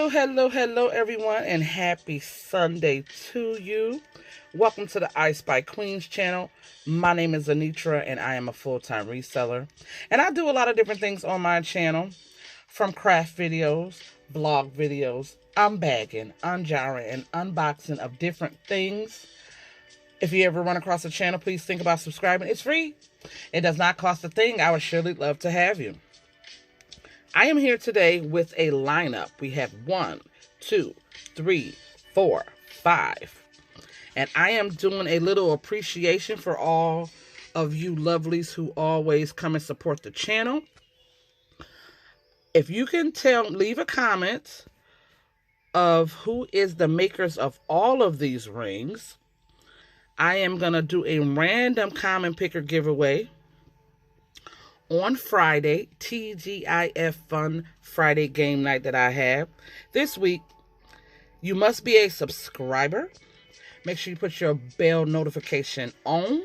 Hello, everyone, and happy Sunday to you. Welcome to the I Spy Queens channel. My name is Anitra, and I am a full-time reseller. And I do a lot of different things on my channel, from craft videos, blog videos, unbagging, unjarring, and unboxing of different things. If you ever run across the channel, please think about subscribing. It's free. It does not cost a thing. I would surely love to have you. I am here today with a lineup. We have 1, 2, 3, 4, 5. And I am doing a little appreciation for all of you lovelies who always come and support the channel. If you can leave a comment of who is the makers of all of these rings. I am going to do a random comment picker giveaway on Friday, TGIF Fun Friday game night that I have. This week, you must be a subscriber. Make sure you put your bell notification on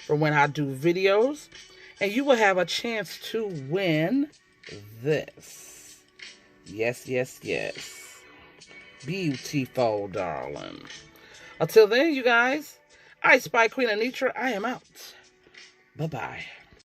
for when I do videos. And you will have a chance to win this. Yes. Beautiful, darling. Until then, you guys, I Spy Queen Anitra, I am out. Bye-bye.